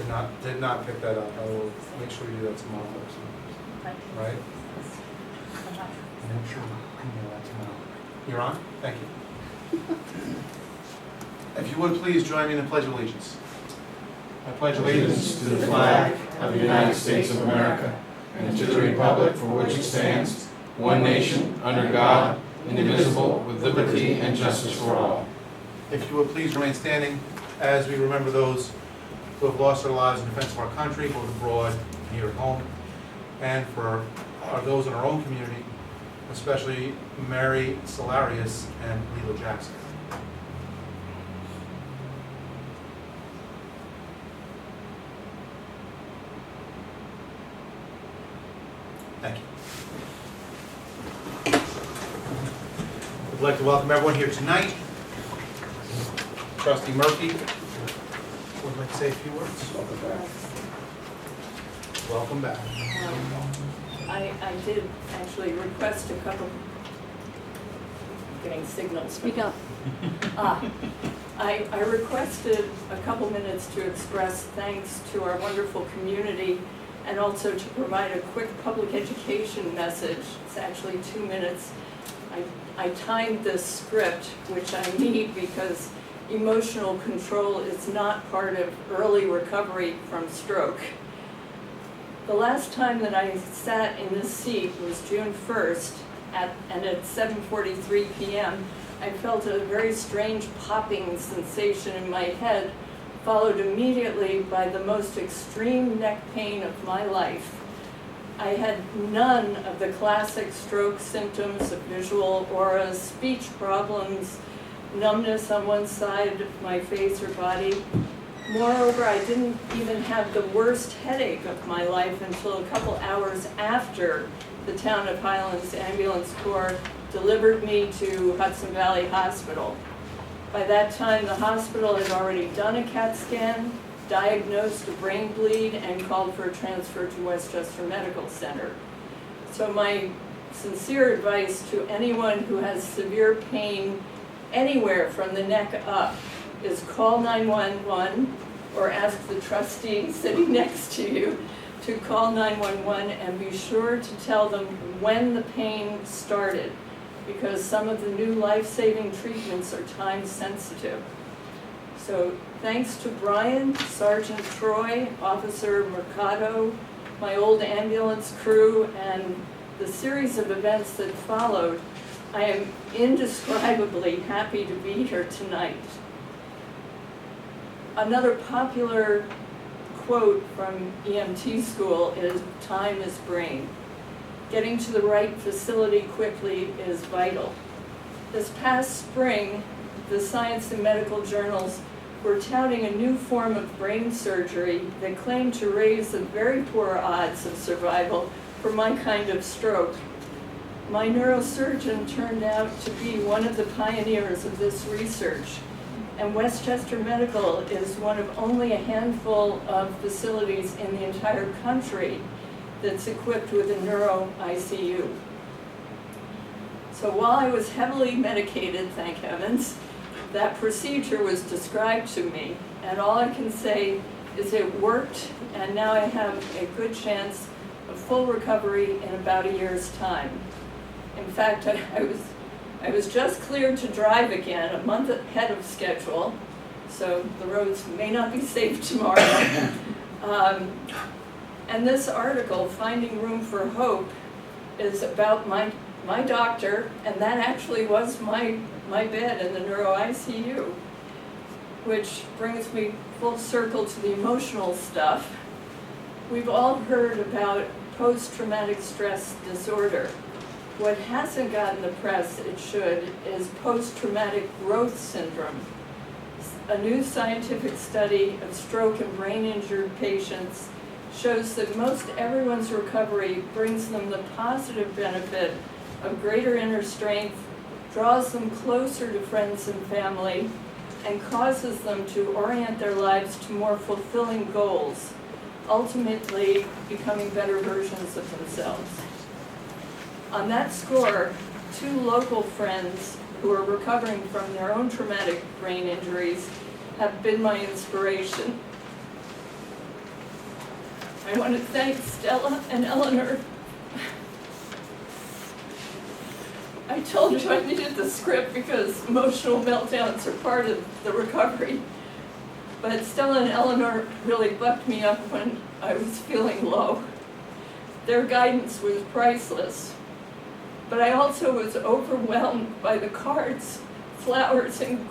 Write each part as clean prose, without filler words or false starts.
Did not pick that up. I will make sure you do that tomorrow. Right? Make sure you do that tomorrow. You're on? Thank you. If you would please join me in the Pledge of Allegiance. I pledge Allegiance to the flag of the United States of America and to the republic for which it stands, one nation, under God, indivisible, with liberty and justice for all. If you would please remain standing as we remember those who have lost their lives in defense of our country, both abroad and here at home, and for those in our own community, especially Mary Solarius and Lila Jackson. Thank you. I'd like to welcome everyone here tonight. Trustee Murphy would like to say a few words. Welcome back. I did actually request a couple, getting signals. Speak up. I requested a couple minutes to express thanks to our wonderful community and also to provide a quick public education message. It's actually 2 minutes. I timed this script, which I need because emotional control is not part of early recovery from stroke. The last time that I sat in this seat was June 1st, and at 7:43 p.m., I felt a very strange popping sensation in my head, followed immediately by the most extreme neck pain of my life. I had none of the classic stroke symptoms of visual auras, speech problems, numbness on one side of my face or body. Moreover, I didn't even have the worst headache of my life until a couple hours after the Town of Highlands Ambulance Corps delivered me to Hudson Valley Hospital. By that time, the hospital had already done a CAT scan, diagnosed a brain bleed, and called for a transfer to Westchester Medical Center. So my sincere advice to anyone who has severe pain anywhere from the neck up is call 911 or ask the trustee sitting next to you to call 911 and be sure to tell them when the pain started, because some of the new life-saving treatments are time sensitive. So thanks to Brian, Sergeant Troy, Officer Mercado, my old ambulance crew, and the series of events that followed, I am indescribably happy to be here tonight. Another popular quote from EMT school is, "Time is brain." Getting to the right facility quickly is vital. This past spring, the science and medical journals were touting a new form of brain surgery that claimed to raise the very poor odds of survival for my kind of stroke. My neurosurgeon turned out to be one of the pioneers of this research, and Westchester Medical is one of only a handful of facilities in the entire country that's equipped with a neuro ICU. So while I was heavily medicated, thank heavens, that procedure was described to me, and all I can say is it worked, and now I have a good chance of full recovery in about a year's time. In fact, I was just cleared to drive again, a month ahead of schedule, so the roads may not be safe tomorrow. And this article, Finding Room for Hope, is about my doctor, and that actually was my bed in the neuro ICU, which brings me full circle to the emotional stuff. We've all heard about post-traumatic stress disorder. What hasn't gotten the press it should is post-traumatic growth syndrome. A new scientific study of stroke and brain-injured patients shows that most everyone's recovery brings them the positive benefit of greater inner strength, draws them closer to friends and family, and causes them to orient their lives to more fulfilling goals, ultimately becoming better versions of themselves. On that score, 2 local friends who are recovering from their own traumatic brain injuries have been my inspiration. I want to thank Stella and Eleanor. I told you I needed the script because emotional meltdowns are part of the recovery. But Stella and Eleanor really bucked me up when I was feeling low. Their guidance was priceless. But I also was overwhelmed by the cards, flowers, and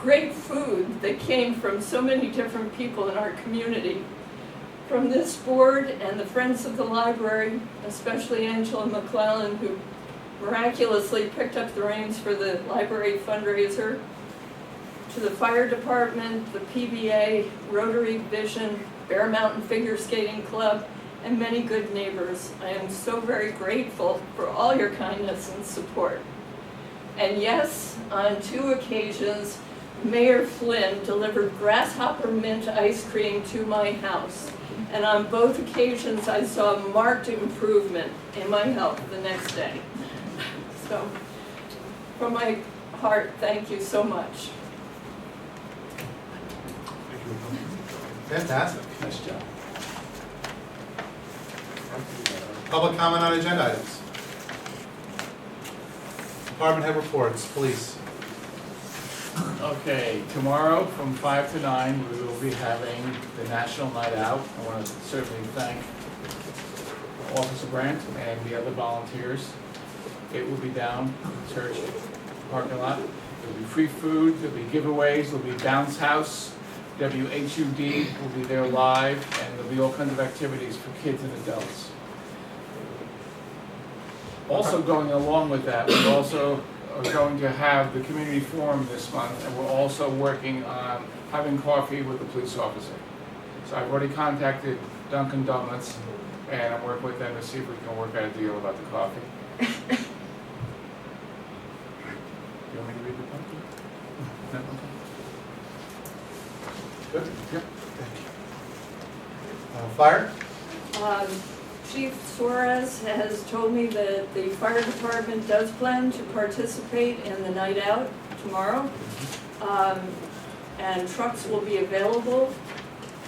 great food that came from so many different people in our community. From this board and the Friends of the Library, especially Angela McClellan, who miraculously picked up the reins for the library fundraiser, to the fire department, the PBA, Rotary Vision, Bear Mountain Figure Skating Club, and many good neighbors. I am so very grateful for all your kindness and support. And yes, on 2 occasions, Mayor Flynn delivered grasshopper mint ice cream to my house. And on both occasions, I saw marked improvement in my health the next day. So, from my heart, thank you so much. Fantastic. Nice job. Public comment on agenda items. Department head reports, police. Okay, tomorrow from 5 to 9, we will be having the National Night Out. I want to certainly thank Officer Brandt and the other volunteers. It will be down in church parking lot. There'll be free food, there'll be giveaways, there'll be bounce house, WHUD will be there live, and there'll be all kinds of activities for kids and adults. Also going along with that, we also are going to have the community forum this month, and we're also working on having coffee with the police officer. So I've already contacted Dunkin' Donuts, and I'm working with them to see if we can work out a deal about the coffee. You want me to read the coffee? No? Okay. Good. Yep. Thank you. Fire? Chief Suarez has told me that the fire department does plan to participate in the night out tomorrow. And trucks will be available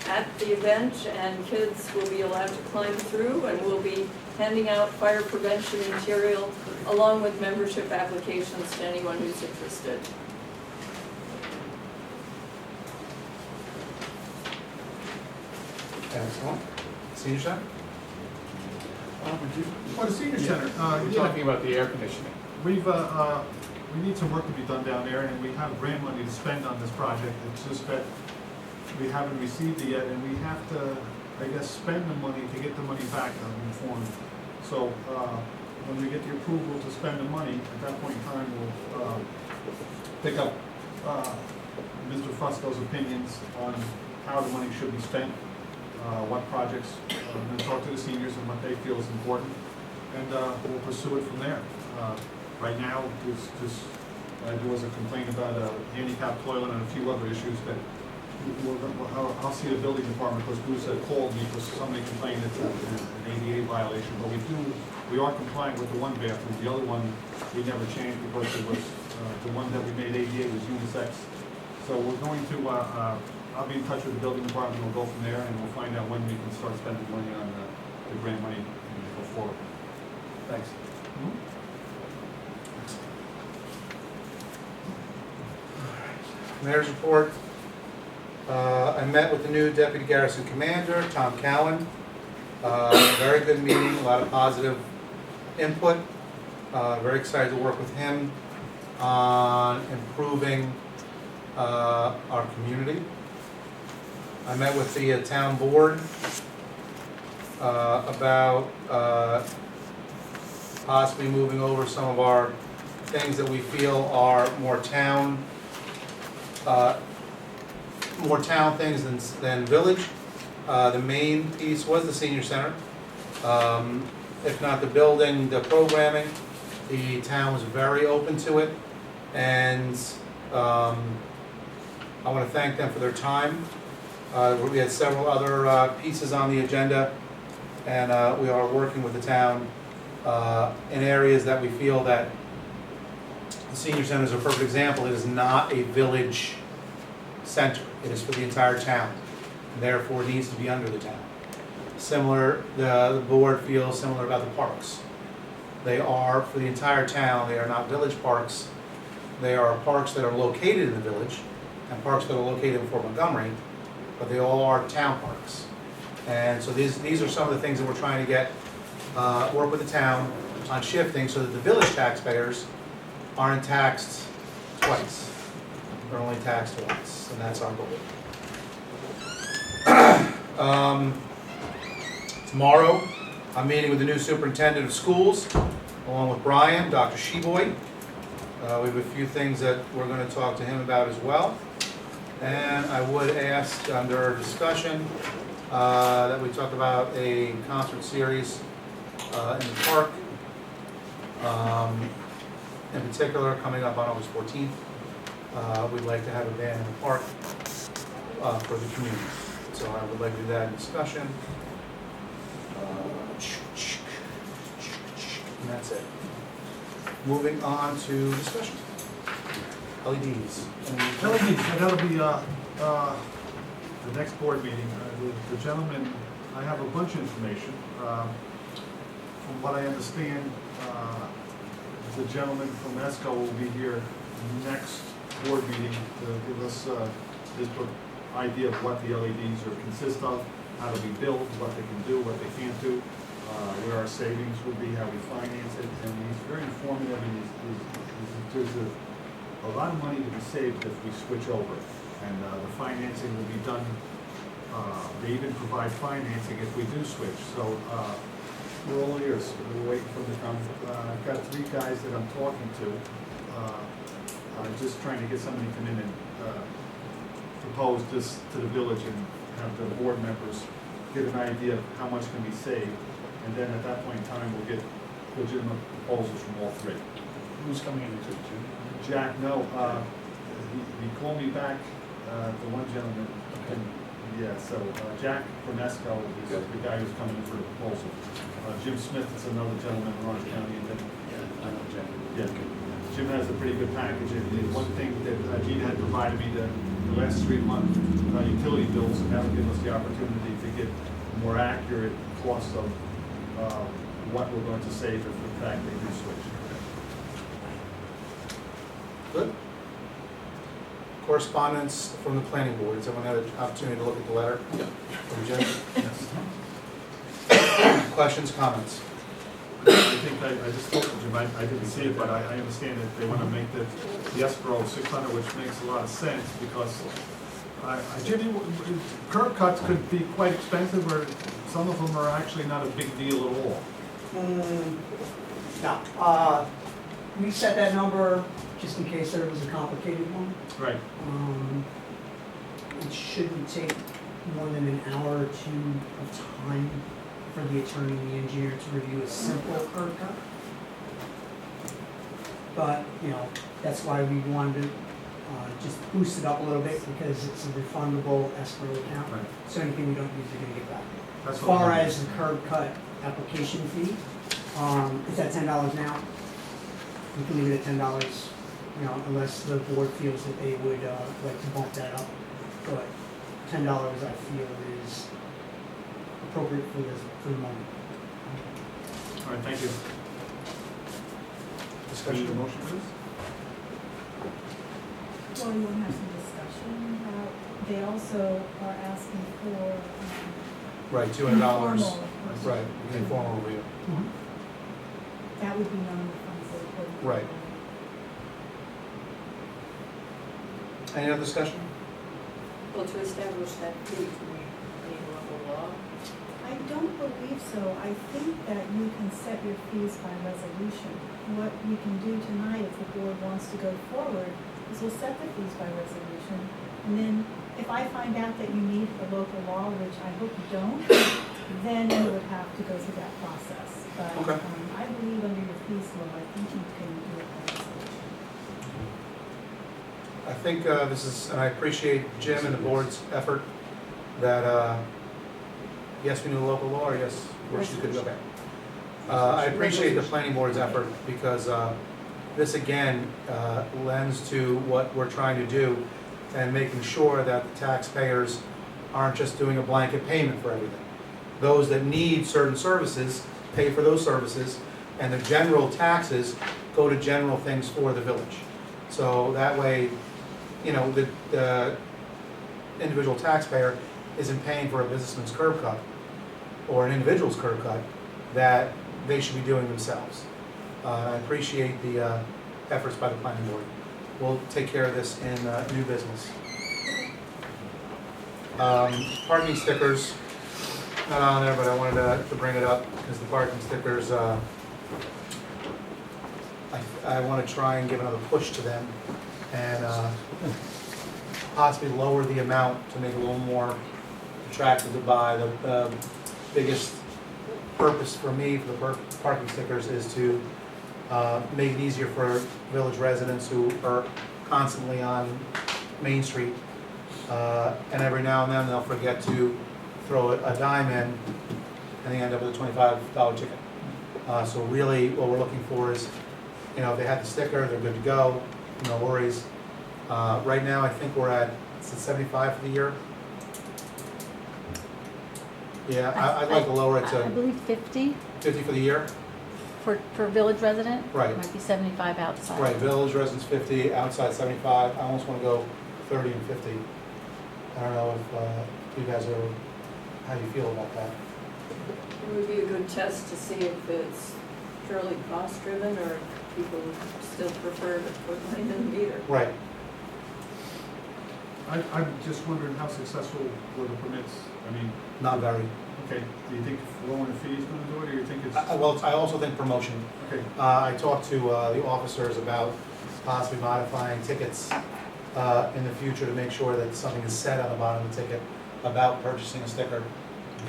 at the event, and kids will be allowed to climb through, and we'll be handing out fire prevention material along with membership applications to anyone who's interested. Excellent. Senior Center? For the senior center, We're talking about the air conditioning. we need some work to be done down there, and we have grant money to spend on this project. It's just that we haven't received it yet, and we have to, I guess, spend the money to get the money back, I'm informed. So, when we get the approval to spend the money, at that point in time, we'll, pick up, Mr. Fusco's opinions on how the money should be spent, what projects, and talk to the seniors and what they feel is important, and we'll pursue it from there. Right now, there was a complaint about a handicapped toilet and a few other issues that I'll see the building department, because Bruce had called me because somebody complained it's an ADA violation, but we are compliant with the one bathroom. The other one, we never changed because it was, the one that we made ADA was unisex. So we're going to, I'll be in touch with the building department, we'll go from there, and we'll find out when we can start spending money on the grant money and go forward. Thanks. Mayor's report. I met with the new Deputy Garrison Commander, Tom Cowan. Very good meeting, a lot of positive input. Very excited to work with him on improving our community. I met with the town board about possibly moving over some of our things that we feel are more town things than village. The main piece was the senior center. If not the building, the programming. The town was very open to it, and I want to thank them for their time. We had several other pieces on the agenda, and we are working with the town in areas that we feel that the senior center is a perfect example. It is not a village center. It is for the entire town, and therefore needs to be under the town. similar, the board feels similar about the parks. They are, for the entire town, they are not village parks. They are parks that are located in the village and parks that are located in Fort Montgomery, but they all are town parks. And so these are some of the things that we're trying to get, work with the town on shifting so that the village taxpayers aren't taxed twice. They're only taxed once, and that's our goal. Tomorrow, I'm meeting with the new superintendent of schools, along with Brian, Dr. Sheboy. We have a few things that we're going to talk to him about as well. And I would ask under discussion that we talk about a concert series in the park. In particular, coming up on August 14th, we'd like to have a band in the park for the community. So I would like to do that in discussion. And that's it. Moving on to discussion. LEDs. That'll be the next board meeting. The gentleman, I have a bunch of information. From what I understand, the gentleman from ESCO will be here next board meeting to give us his idea of what the LEDs are consist of, how to be built, what they can do, what they can't do, where our savings would be, how we finance it, and he's very informative, and there's a lot of money to be saved if we switch over, and the financing will be done, they even provide financing if we do switch, so we're all ears, we're waiting for them to come. I've got 3 guys that I'm talking to, I'm just trying to get somebody to come in and propose this to the village and have the board members get an idea of how much can be saved. And then at that point in time, we'll get legitimate proposals from all 3. Who's coming in to Jim? Jack, no, he called me back, the one gentleman, and, yeah, so Jack from ESCO is the guy who's coming in for the proposal. Jim Smith is another gentleman in Orange County, and then, Yeah, I know Jim. yeah, Jim has a pretty good package. And one thing that Gina had provided me the last 3 months, utility bills, and that'll give us the opportunity to get more accurate costs of what we're going to save if in fact they do switch. Good. Correspondence from the planning board. Has everyone had an opportunity to look at the letter from Jim? Questions, comments? I think I just told Jim, I didn't see it, but I understand that they want to make the escrow 600, which makes a lot of sense, because Jimmy, curb cuts could be quite expensive, or some of them are actually not a big deal at all. No, we set that number just in case there was a complicated one. Right. It shouldn't take more than an hour or 2 of time for the attorney and the engineer to review a simple curb cut. But, that's why we wanted to just boost it up a little bit, because it's a refundable escrow account. Right. So anything we don't use, we're gonna get back. That's As what far I'm- as the curb cut application fee, it's at $10 now. We can leave it at $10, unless the board feels that they would like to bump that up. But $10, I feel, is appropriate for the moment. All right, thank you. Discussion? Need a motion, please? Well, you want to have some discussion about, they also are asking for, Right, $200. informal. Right, informal review. That would be non-refundable. Right. Any other discussion? Well, to establish that fee, do we need local law? I don't believe so. I think that you can set your fees by resolution. What we can do tonight, if the board wants to go forward, is we'll set the fees by resolution. And then if I find out that you need a local law, which I hope you don't, then you would have to go through that process. But Okay. I believe under your fees law, I think you can do it by resolution. I think this is, and I appreciate Jim and the board's effort that, yes, we need a local law, or yes, or she could, okay. I appreciate the planning board's effort, because this again lends to what we're trying to do, and making sure that the taxpayers aren't just doing a blanket payment for everything. those that need certain services pay for those services, and the general taxes go to general things for the village. So that way, you know, the individual taxpayer isn't paying for a businessman's curb cut or an individual's curb cut that they should be doing themselves. I appreciate the efforts by the planning board. We'll take care of this in new business. Parking stickers, not on there, but I wanted to bring it up because the parking stickers, I want to try and give another push to them and possibly lower the amount to make it a little more attractive to buy. The biggest purpose for me for the parking stickers is to make it easier for village residents who are constantly on Main Street. And every now and then they'll forget to throw a dime in and they end up with a $25 ticket. So really what we're looking for is, you know, if they have the sticker, they're good to go, no worries. Right now I think we're at, is it 75 for the year? Yeah, I'd like to lower it I to believe 50 50 for the year. for village resident. Right. It might be 75 outside. Right, village residents 50, outside 75, I almost want to go 30 and 50. I don't know if you guys are, how you feel about that. It would be a good test to see if it's purely cost driven or if people still prefer to put money in the meter. Right, I'm just wondering how successful were the permits? I mean, not very. okay, do you think lowering the fee is gonna do it, or you think it's, Well, I also think promotion. okay, I talked to the officers about possibly modifying tickets in the future to make sure that something is said on the bottom of the ticket about purchasing a sticker,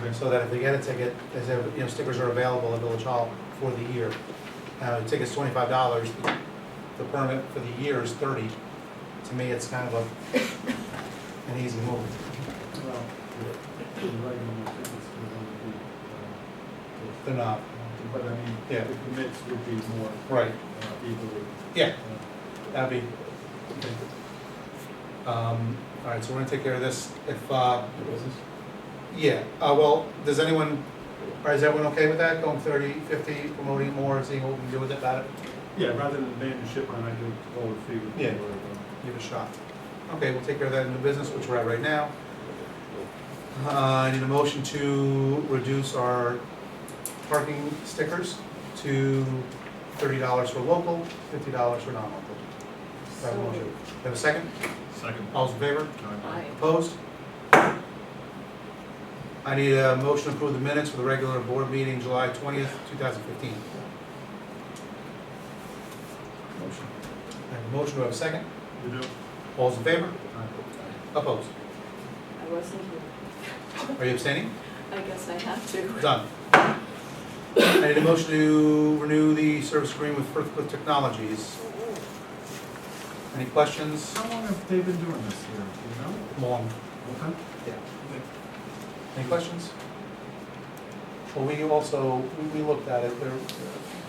okay. so that if they get a ticket, they say, you know, stickers are available at Village Hall for the year. The ticket's $25, the permit for the year is $30. To me, it's kind of an easy move. Well, you're right, on the tickets, they're gonna be, They're not. but I mean, Yeah. the permits would be more Right. easily. Yeah, that'd be, okay. All right, so we're gonna take care of this. If, yeah, well, does anyone, or is everyone okay with that, going 30, 50, promoting more, seeing what we can do with it, about it? Yeah, rather than abandon ship on, I do lower fee with. Yeah. lower, Give it a shot. Okay, we'll take care of that in new business, which we're at right now. I need a motion to reduce our parking stickers to $30 for local, $50 for non-local. Do I have a motion? Do I have a second? Second. All those in favor? Aye. Opposed? I need a motion to approve the minutes for the regular board meeting July 20th, 2015. Motion. I have a motion, do I have a second? You do? All those in favor? Aye. Opposed? I wasn't here. Are you abstaining? I guess I have to. Done. I need a motion to renew the service agreement with Firth Cliff Technologies. Any questions? How long have they been doing this here, do you know? Long. Okay. Yeah. Any questions? Well, we also, we looked at it, they're,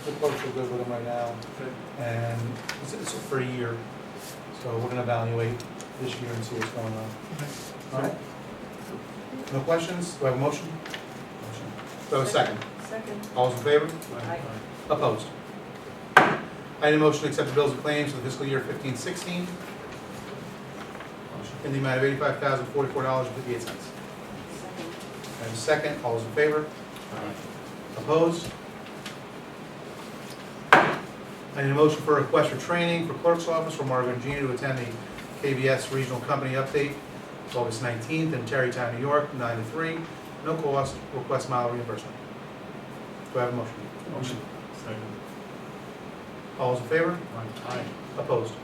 the clerks are good with them right now, Okay. and it's for a year. So we're gonna evaluate this year and see what's going on. All right? No questions? Do I have a motion? Motion. Do I have a second? Second. All those in favor? Aye. Opposed? I need a motion to accept the bills and claims for the fiscal year 15-16 in the amount of $85,044.58. Second. I have a second. All those in favor? Opposed? I need a motion for a request for training for clerk's office for Margaret and Gina to attend the KBS Regional Company Update, August 19th in Terrytown, New York, 9 to 3. No cost, request mile reimbursement. Do I have a motion? Motion. Second. All those in favor? Aye. Opposed?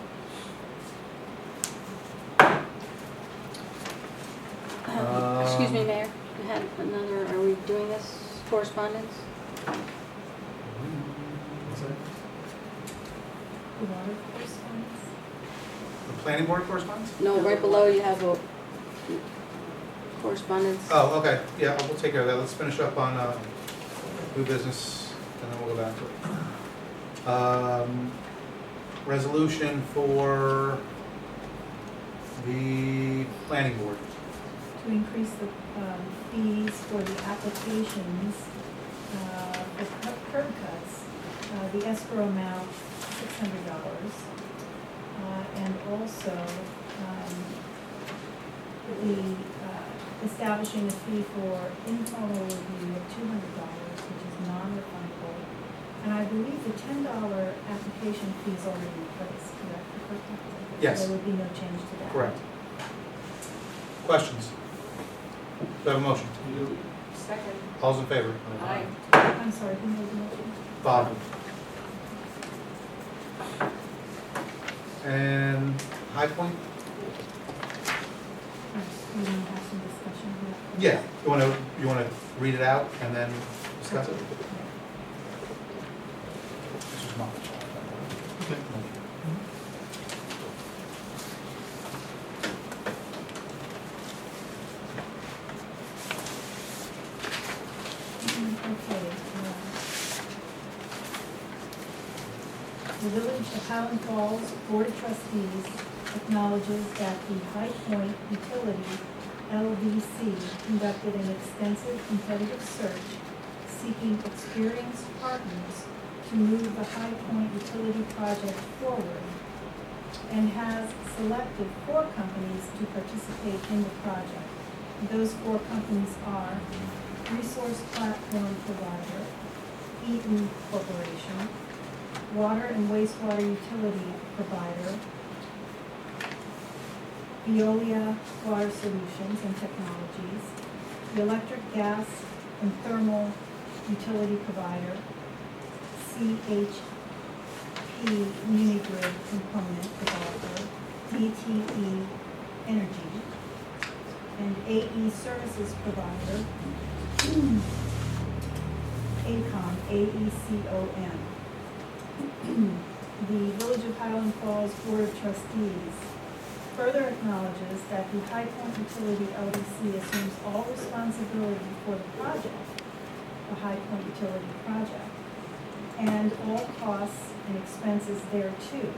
Excuse me, Mayor, I had another, are we doing this correspondence? What's that? Water correspondence? The planning board correspondence? No, right below you have a correspondence. Oh, okay, yeah, we'll take care of that. Let's finish up on new business, and then we'll go back to it. Resolution for the planning board. to increase the fees for the applications for curb cuts, the escrow amount $600, and also establishing a fee for informal review of $200, which is non-refundable. And I believe the $10 application fee is already in place, correct? for curb cuts? Yes. There would be no change to that. Correct. Questions? Do I have a motion? Second. All's in favor? Aye. I'm sorry, who made the motion? Bob. And High Point? We want to have some discussion here. Yeah. You wanna read it out and then discuss it? This is mine. Okay. Okay. The Village of Highland Falls Board of Trustees acknowledges that the High Point Utility LDC conducted an extensive competitive search seeking experienced partners to move the High Point Utility project forward and has selected 4 companies to participate in the project. Those 4 companies are Resource Platform Provider, Eaton Corporation, Water and Wastewater Utility Provider, Veolia Water Solutions and Technologies, the Electric, Gas, and Thermal Utility Provider, CHP Unigrid Component Developer, DTE Energy, and AE Services Provider, AECOM, AECOM. The Village of Highland Falls Board of Trustees further acknowledges that the High Point Utility LDC assumes all responsibility for the project, the High Point Utility project, and all costs and expenses thereto,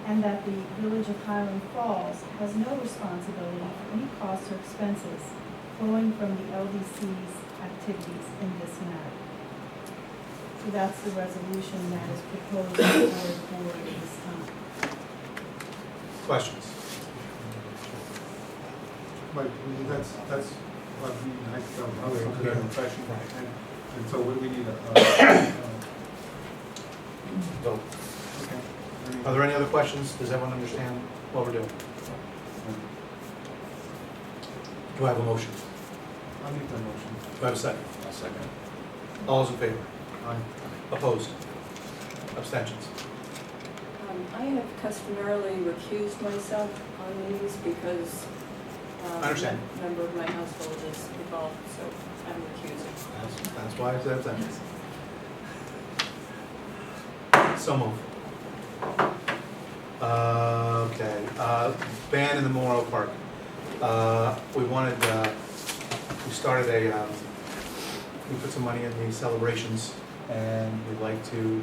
and that the Village of Highland Falls has no responsibility for any costs or expenses flowing from the LDC's activities in this matter. So that's the resolution that is proposed before the board at this time. Questions? But that's what we, I got an impression, and so we need a, Vote. okay. Are there any other questions? Does everyone understand what we're doing? Do I have a motion? I'll make that motion. Do I have a second? I'll second. All those in favor? Aye. Opposed? Abstentions? I have customarily recused myself on these because I understand. a member of my household is involved, so I'm recusing. That's why I said abstentions. So move. Okay, ban in the Memorial Park. We started we put some money in the celebrations, and we'd like to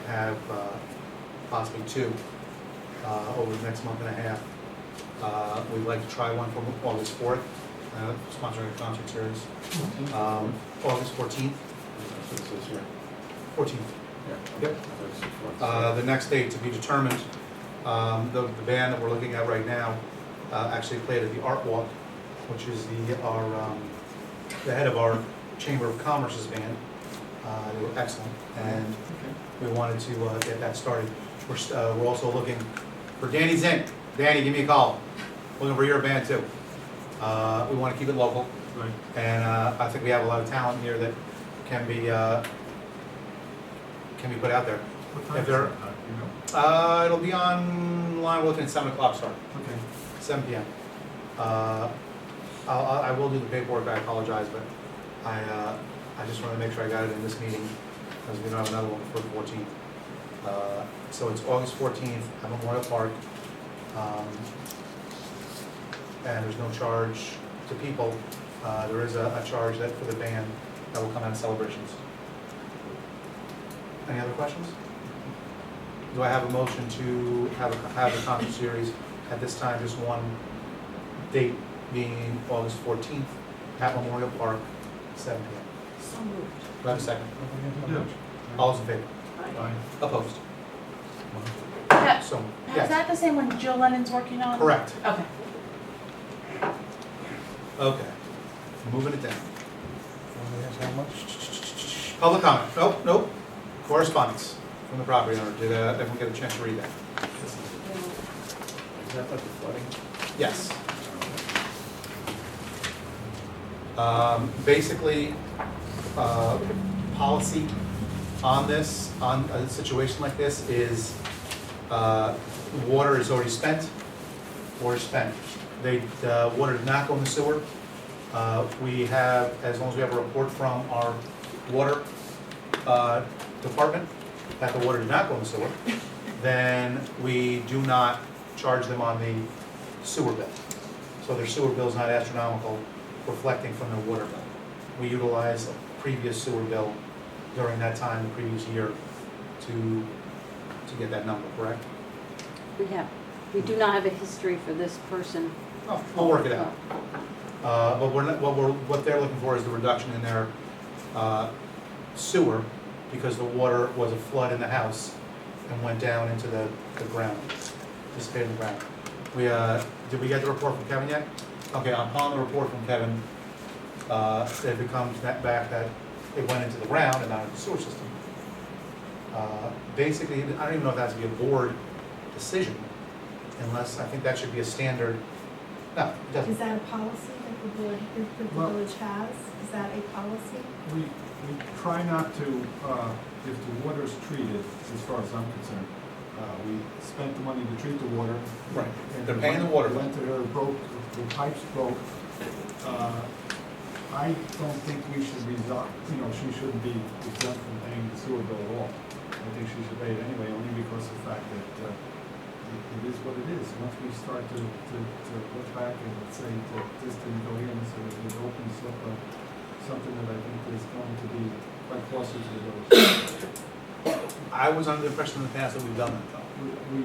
have possibly 2 over the next month and a half. We'd like to try one from August 4th, sponsoring a concert series. August 14th. 14th. Yep. The next date to be determined. The band that we're looking at right now actually played at the Art Walk, which is the head of our Chamber of Commerce's band. They were excellent, and we wanted to get that started. We're also looking for Danny Zink. Danny, give me a call. Looking for your band too. We want to keep it local, Right. and I think we have a lot of talent here that can be put out there. What time If is there- that, you know? It'll be online. We're looking at 7 o'clock start, Okay. 7 p.m. I will do the paperwork. I apologize, but I just wanted to make sure I got it in this meeting because we don't have another one before the 14th. So it's August 14th at Memorial Park, and there's no charge to people. There is a charge that for the band that will come out of celebrations. Any other questions? Do I have a motion to have the concert series at this time, just one date being August 14th at Memorial Park, 7 p.m. So moved. Do I have a second? You do. All those in favor? Aye. Aye. Opposed? Pat, So, Pat, is yes, that the same one Jill Lennon's working on? correct. Okay. Okay, moving it down. Public comment, nope. Correspondence from the property owner. Did everyone get a chance to read that? Is that like the flooding? Yes. Basically, policy on this, on a situation like this is, water is already spent or is spent. Water did not go in the sewer. We have, as long as we have a report from our water department that the water did not go in the sewer, then we do not charge them on the sewer bill. So their sewer bill is not astronomical, reflecting from their water bill. We utilize a previous sewer bill during that time, the previous year, to get that number, correct? We do not have a history for this person. Oh, we'll work it out. But what they're looking for is the reduction in their sewer, because the water was a flood in the house and went down into the ground, dissipated in the ground. Did we get the report from Kevin yet? Okay, upon the report from Kevin, it becomes back that it went into the ground and not into the sewer system. Basically, I don't even know if that has to be a board decision, unless, I think that should be a standard, no, it Is doesn't. that a policy that the board, that the Well- village has? Is that a policy? We try not to, if the water's treated, as far as I'm concerned, we spent the money to treat the water. Right, and they're paying the water bill. Went to her, broke, the pipes broke. I don't think we should she shouldn't be exempt from paying the sewer bill at all. I think she should pay it anyway, only because of the fact that it is what it is. Once we start to look back and say that this didn't go in, so it opens up something that I think is going to be quite costly to the village. I was under the impression in the past that we've done that though. We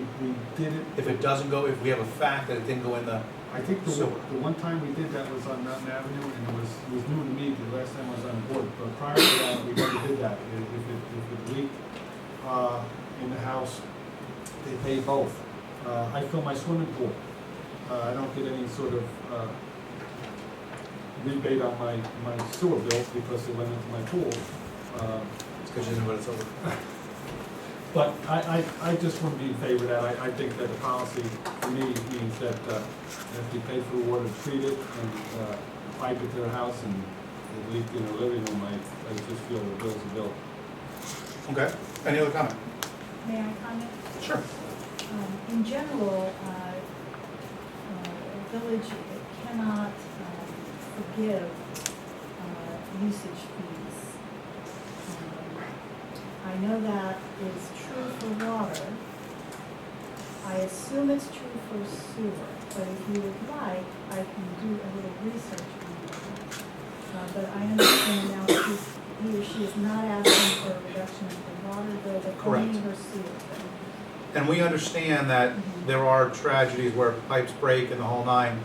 did it. If it doesn't go, if we have a fact that it didn't go in the, I think the Sewer. one time we did that was on Mountain Avenue, and it was new to me, the last time I was on board, but prior to that, we never did that. If it leaked, in the house, they pay both. I fill my swimming pool. I don't get any sort of, rebate on my sewer bill because it went into my pool. it's because you didn't know what it's over. But I just wouldn't be in favor of that. I think that the policy, for me, means that if you pay for the water to treat it and pipe it to the house and it leaked in the living room, I just feel the bill's a bill. Okay, any other comment? May I comment? Sure. In general, a village cannot forgive usage fees. I know that is true for water. I assume it's true for sewer, but if you would like, I can do a little research on that. But I understand now that he or she is not asking for a reduction of the water bill, but only Correct. her sewer bill. And we understand that there are tragedies where pipes break and the whole nine.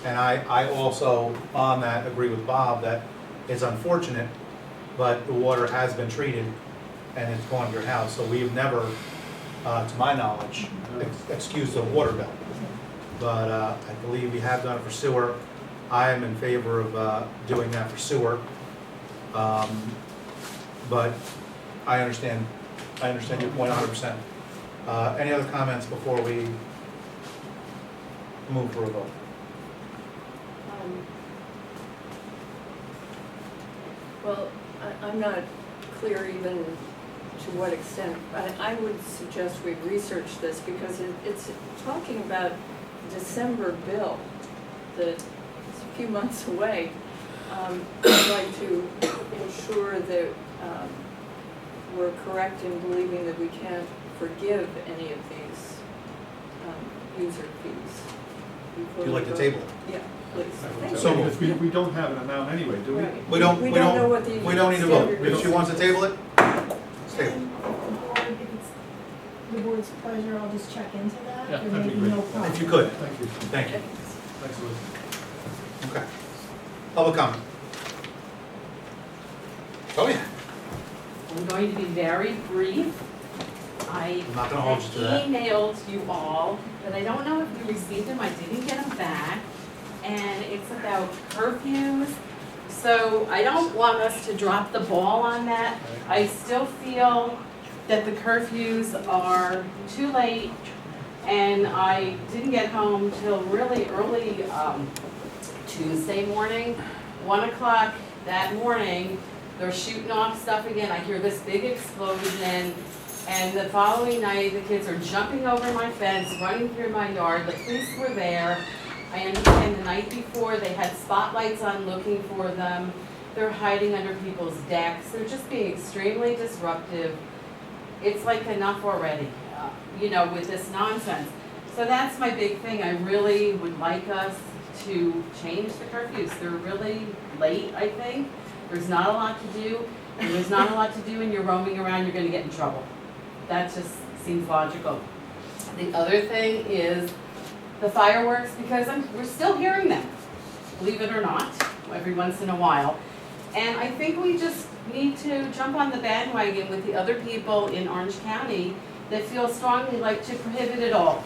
And I also, on that, agree with Bob that it's unfortunate, but the water has been treated and it's gone to your house. So we've never, to my knowledge, excused the water bill. But I believe we have done it for sewer. I am in favor of doing that for sewer. But I understand your point 100%. Any other comments before we move for a vote? Well, I'm not clear even to what extent, I would suggest we research this because it's talking about December bill that is a few months away. I'd like to ensure that we're correct in believing that we can't forgive any of these user fees. Would you like to table it? Yeah, please. Thank So you. Because we don't have an amount anyway, do we? Right. We don't know what the we don't need to vote. standard If she is. wants to table it, let's table it. And the board, if it's the board's pleasure, I'll just check into that. Yeah, There that'd may be be no great. problem. If you could, Thank you. thank you. Thanks, Liz. Okay. Public comment? Oh, yeah. I'm going to be very brief. I I'm not gonna hold you to that. emailed you all, but I don't know if you received them, I didn't get them back. And it's about curfews. So I don't want us to drop the ball on that. I still feel that the curfews are too late. And I didn't get home till really early Tuesday morning, 1 o'clock that morning. They're shooting off stuff again. I hear this big explosion. And the following night, the kids are jumping over my fence, running through my yard. The police were there. I understand the night before, they had spotlights on looking for them. They're hiding under people's decks. They're just being extremely disruptive. It's like enough already, with this nonsense. So that's my big thing. I really would like us to change the curfews. They're really late, I think. There's not a lot to do. And there's not a lot to do and you're roaming around, you're gonna get in trouble. That just seems logical. The other thing is the fireworks, because we're still hearing them, believe it or not, every once in a while. And I think we just need to jump on the bandwagon with the other people in Orange County that feel strongly like to prohibit it all.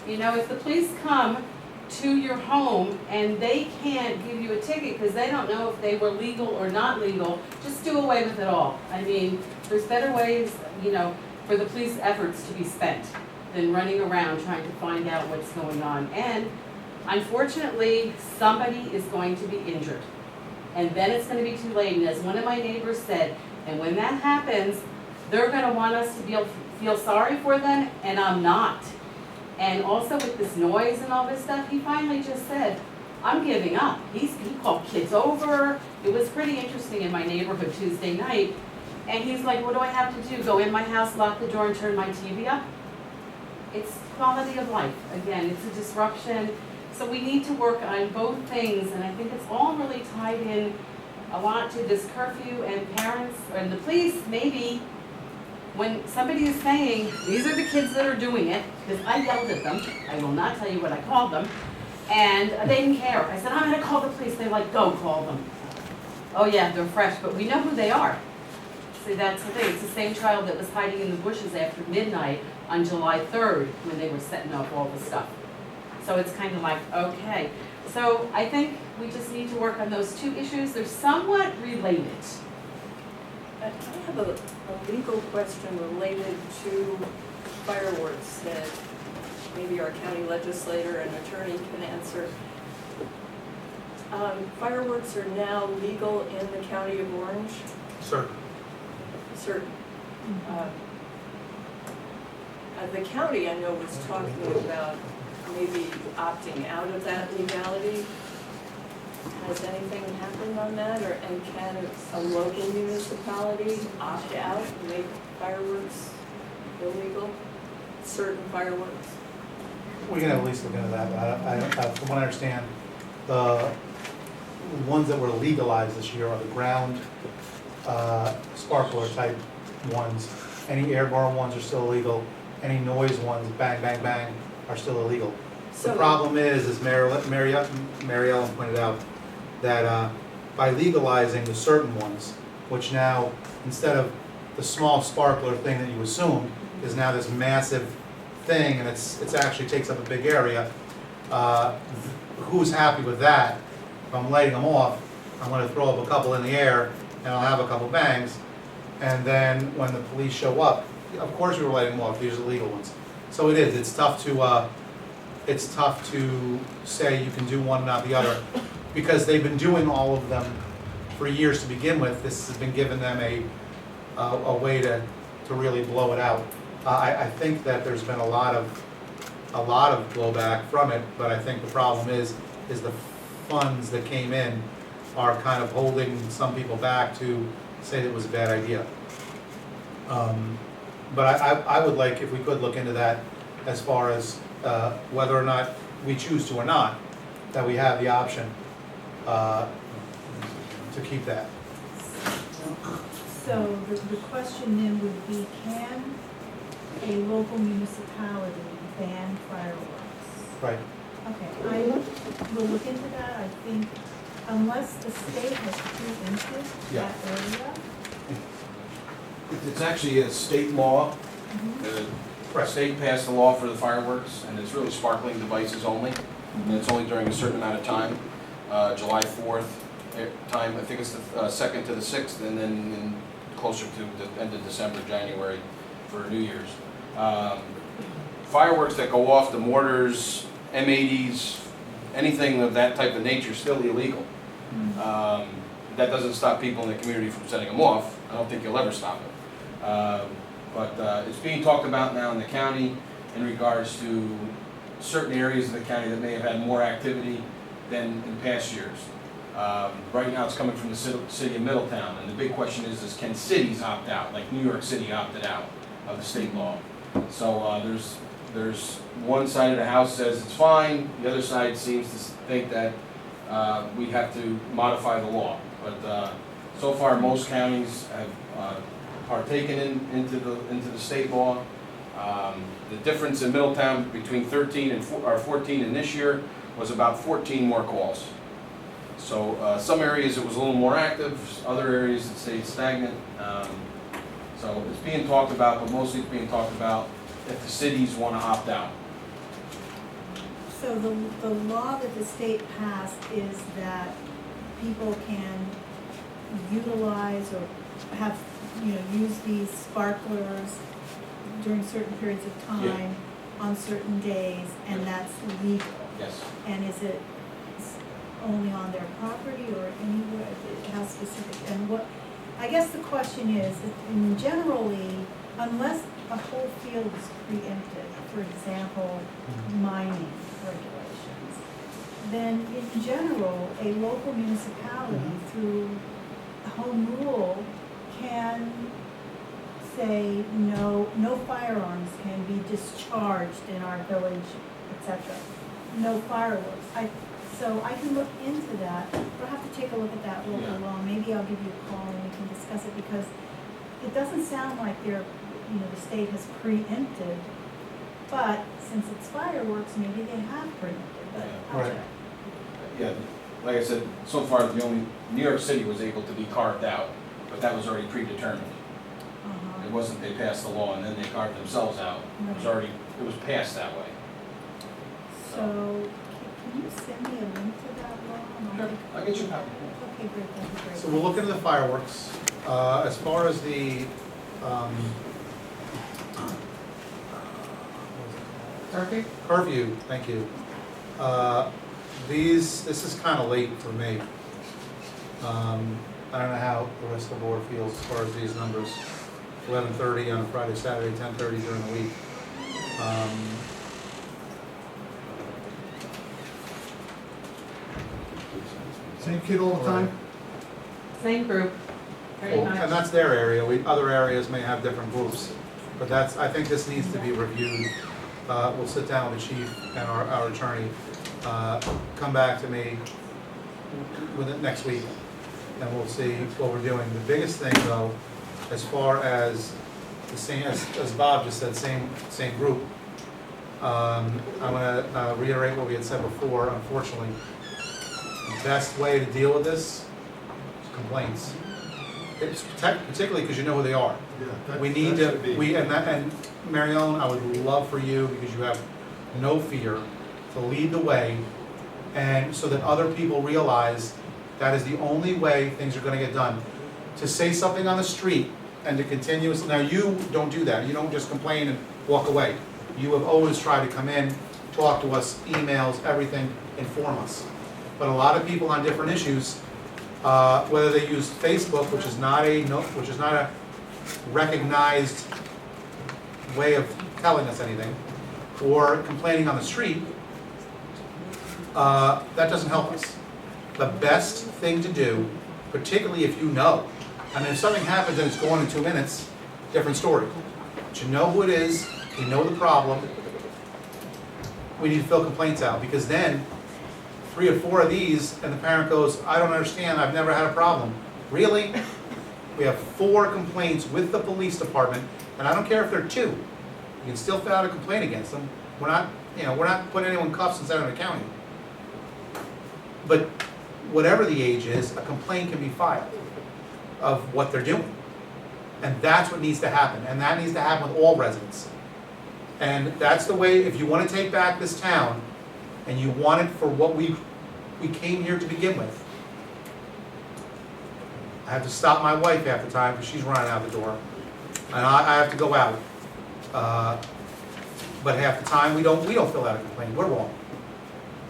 If the police come to your home and they can't give you a ticket because they don't know if they were legal or not legal, just do away with it all. I mean, there's better ways, for the police efforts to be spent than running around trying to find out what's going on. And unfortunately, somebody is going to be injured. And then it's gonna be too late. And as one of my neighbors said, and when that happens, they're gonna want us to feel sorry for them, and I'm not. And also with this noise and all this stuff, he finally just said, I'm giving up. He called kids over. It was pretty interesting in my neighborhood Tuesday night. And he's like, what do I have to do? Go in my house, lock the door, and turn my TV up? It's quality of life. Again, it's a disruption. So we need to work on both things, and I think it's all really tied in a lot to this curfew, and parents and the police, maybe, when somebody is saying, these are the kids that are doing it, because I yelled at them, I will not tell you what I called them, and they didn't care. I said, I'm gonna call the police. They're like, go call them. Oh yeah, they're fresh, but we know who they are. See, that's the thing. It's the same child that was hiding in the bushes after midnight on July 3rd when they were setting up all the stuff. So it's kind of like, okay. So I think we just need to work on those two issues. They're somewhat related. I have a legal question related to fireworks that maybe our county legislator and attorney can answer. Fireworks are now legal in the county of Orange, Sir. certain. The county, I know, was talking about maybe opting out of that legality. Has anything happened on that, and can a local municipality opt out and make fireworks illegal? Certain fireworks? We can at least look into that, but from what I understand, the ones that were legalized this year are the ground sparkler type ones. Any airborne ones are still illegal. Any noise ones, bang, bang, bang, are still illegal. The So- problem is Mary Ellen pointed out, that by legalizing the certain ones, which now, instead of the small sparkler thing that you assumed, is now this massive thing, and it's actually takes up a big area, who's happy with that? If I'm lighting them off, I'm gonna throw up a couple in the air, and I'll have a couple bangs, and then when the police show up, of course we were lighting them off, these are the legal ones. So it is, it's tough to say you can do one and not the other, because they've been doing all of them for years to begin with. This has been giving them a way to really blow it out. I think that there's been a lot of blowback from it, but I think the problem is the funds that came in are kind of holding some people back to say that it was a bad idea. But I would like, if we could look into that as far as whether or not we choose to or not, that we have the option to keep that. So the question then would be, can a local municipality ban fireworks? Right. Okay, I will look into that. I think unless the state has pre-empted Yeah. that area. It's actually a state law. Mhm. The state passed a law for the fireworks, and it's really sparkling devices only. And it's only during a certain amount of time, July 4th time, I think it's the 2nd to the 6th, and then closer to the end of December, January for New Year's. Fireworks that go off, the mortars, M80s, anything of that type of nature is still illegal. That doesn't stop people in the community from setting them off. I don't think you'll ever stop it. But it's being talked about now in the county in regards to certain areas of the county that may have had more activity than in past years. Right now it's coming from the city of Middletown, and the big question is can cities opt out, like New York City opted out of the state law? So there's one side of the house says it's fine, the other side seems to think that we have to modify the law. But so far, most counties have partaken into the state law. The difference in Middletown between 13 and 14 in this year was about 14 more calls. So some areas it was a little more active, other areas it stayed stagnant. So it's being talked about, but mostly it's being talked about if the cities want to opt out. So the law that the state passed is that people can utilize or have, use these sparklers during certain periods of time on certain days, and that's legal. Yes. And is it only on their property or anywhere, how specific, and what, I guess the question is, in generally, unless a whole field is preempted, for example, mining regulations, then in general, a local municipality through home rule can say, no firearms can be discharged in our village, etc. No fireworks. So I can look into that, but I'll have to take a look at that local law. Maybe I'll give you a call and we can discuss it, because it doesn't sound like the state has preempted, but since it's fireworks, maybe they have preempted, but I'll Right. check. Yeah, like I said, so far the only, New York City was able to be carved out, but that was already predetermined. It wasn't they passed the law and then they carved themselves out. It was passed that way. So, can you send me a link to that law? I'll get you a copy. Okay, great, that'd be great. So we'll look into the fireworks. As far as the, curfew, thank you. This is kind of late for me. I don't know how the rest of the board feels as far as these numbers. 11:30 on a Friday, Saturday, 10:30 during the week. Same kid all the time? Same group, pretty Well, much. and that's their area. Other areas may have different groups. But I think this needs to be reviewed. We'll sit down with the chief and our attorney, come back to me next week, and we'll see what we're doing. The biggest thing, though, as far as the same, as Bob just said, same group, I'm gonna reiterate what we had said before. Unfortunately, the best way to deal with this is complaints. It's particularly because you know who they are. Yeah. We need to, and Mary Ellen, I would love for you, because you have no fear, to lead the way, and so that other people realize that is the only way things are gonna get done. To say something on the street and to continuously, now you don't do that, you don't just complain and walk away. You have always tried to come in, talk to us, emails, everything, inform us. But a lot of people on different issues, whether they use Facebook, which is not a recognized way of telling us anything, or complaining on the street, that doesn't help us. The best thing to do, particularly if you know, I mean, if something happens and it's gone in 2 minutes, different story. But you know who it is, you know the problem, we need to fill complaints out, because then 3 or 4 of these, and the parent goes, I don't understand, I've never had a problem. Really? We have 4 complaints with the police department, and I don't care if they're 2. You can still fill out a complaint against them. We're not you know, we're not putting anyone in cuffs in Center County. But whatever the age is, a complaint can be filed of what they're doing. And that's what needs to happen, and that needs to happen with all residents. And that's the way, if you wanna take back this town, and you want it for what we came here to begin with. I have to stop my wife half the time, because she's running out the door, and I have to go out. But half the time, we don't fill out a complaint, we're wrong.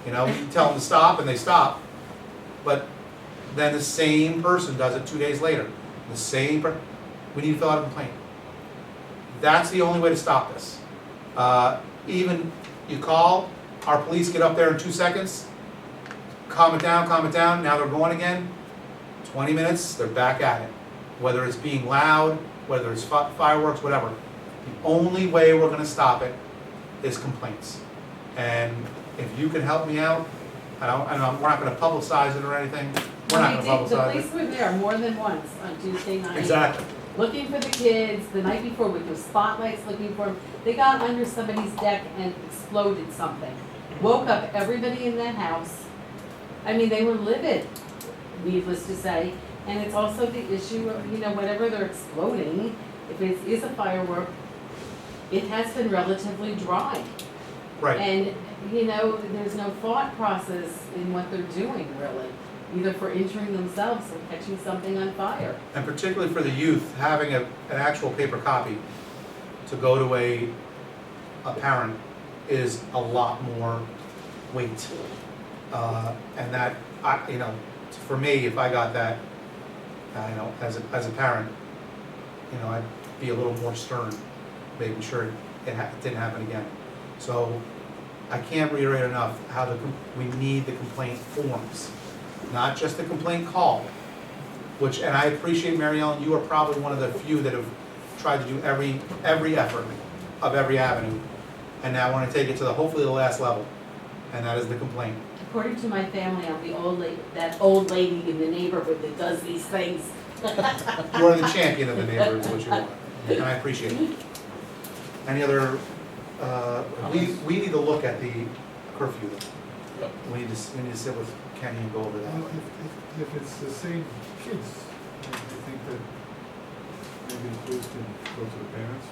You know, you tell them to stop, and they stop, but then the same person does it 2 days later. We need to fill out a complaint. That's the only way to stop this. Even you call, our police get up there in 2 seconds, calm it down, now they're going again. 20 minutes, they're back at it. Whether it's being loud, whether it's fireworks, whatever. The only way we're gonna stop it is complaints. And if you can help me out, we're not gonna publicize it or anything. We're not gonna The publicize police it. were there more than once on Tuesday night. Exactly. Looking for the kids, the night before with those spotlights looking for them. They got under somebody's deck and exploded something. Woke up everybody in that house. I mean, they were livid, needless to say. And it's also the issue of, you know, whatever they're exploding, if it is a firework, it has been relatively dry. Right. And, you know, there's no thought process in what they're doing, really, either for injuring themselves or catching something on fire. And particularly for the youth, having an actual paper copy to go to a parent is a lot more weight. And that, you know, for me, if I got that, you know, as a parent, you know, I'd be a little more stern, making sure it didn't happen again. So I can't reiterate enough how we need the complaint forms, not just the complaint call, which, and I appreciate, Mary Ellen, you are probably one of the few that have tried to do every effort of every avenue, and now I want to take it to hopefully the last level, and that is the complaint. According to my family, I'm the old lady, that old lady in the neighborhood that does these things. You are the champion of the neighborhood, is what you are, and I appreciate it. Any other, we need to look at the curfew. Yep. We need to sit with Kenny and go over that. Well, if it's the same kids, I think that maybe the police can go to the parents.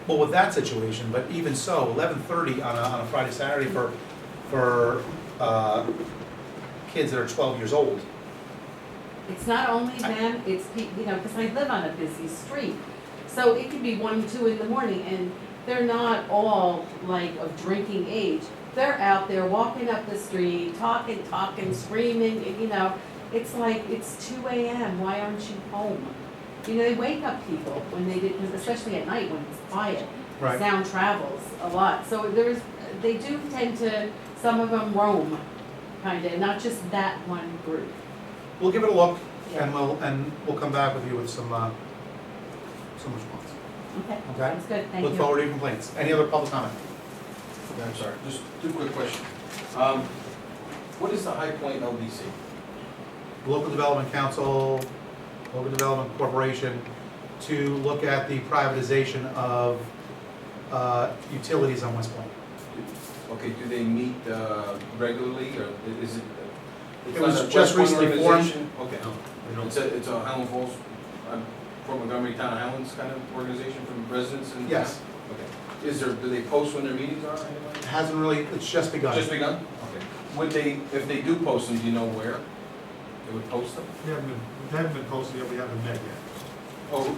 Well, with that situation, but even so, 11:30 on a Friday, Saturday for kids that are 12 years old. It's not only them, it's, you know, because I live on a busy street. So it could be 1, 2 in the morning, and they're not all like of drinking age. They're out there walking up the street, talking, screaming, and, you know, it's like, it's 2 a.m., why aren't you home? You know, they wake up people when they did, especially at night when it's quiet. Right. Sound travels a lot, so they do tend to, some of them roam, kinda, not just that one group. We'll give it a look, Yeah. and we'll come back with you with some response. Okay, Okay. sounds good, thank you. Look forward to your complaints. Any other public comment? Okay, I'm sorry, just 2 quick questions. What is the High Point LDC? Local Development Council, Local Development Corporation, to look at the privatization of utilities on West Point. Okay, do they meet regularly, or is it? it's It was not a just West Point recently formed. organization? Okay. It's a Highland Falls, Fort Montgomery Town of Highlands kind of organization from residents and? Yes. Okay. Do they post when their meetings are, anybody? It hasn't really, it's just begun. Just begun? Okay. Would they, if they do post them, do you know where they would post them? They haven't been posted yet, we haven't met yet. Oh,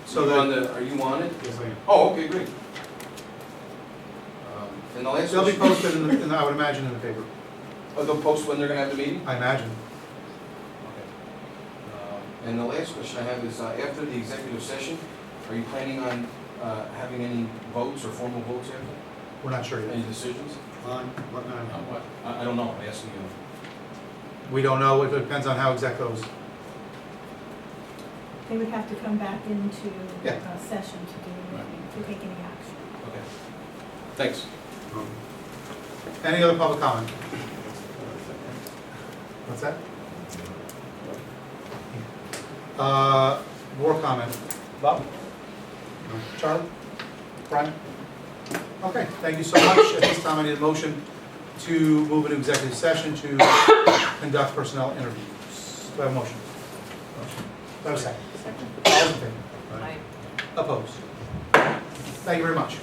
So are you on it? Yes, I am. Oh, okay, great. And the last They'll be question, posted I would imagine, in the paper. oh, they'll post when they're gonna have the meeting? I imagine. Okay. And the last question I have is, after the executive session, are you planning on having any votes or formal votes after? We're not sure Any yet. decisions? What now? What? I don't know, I'm asking you. We don't know. It depends on how exec goes. They would have to come back into Yeah. session to take any action. Okay. Thanks. Any other public comment? What's that? Board comment. Bob? Charlie? Brian? Okay, thank you so much. At this time, I need a motion to move into executive session to conduct personnel interviews. Do I have a motion? Do I have a second? Second. All those in favor? Aye. Opposed? Thank you very much.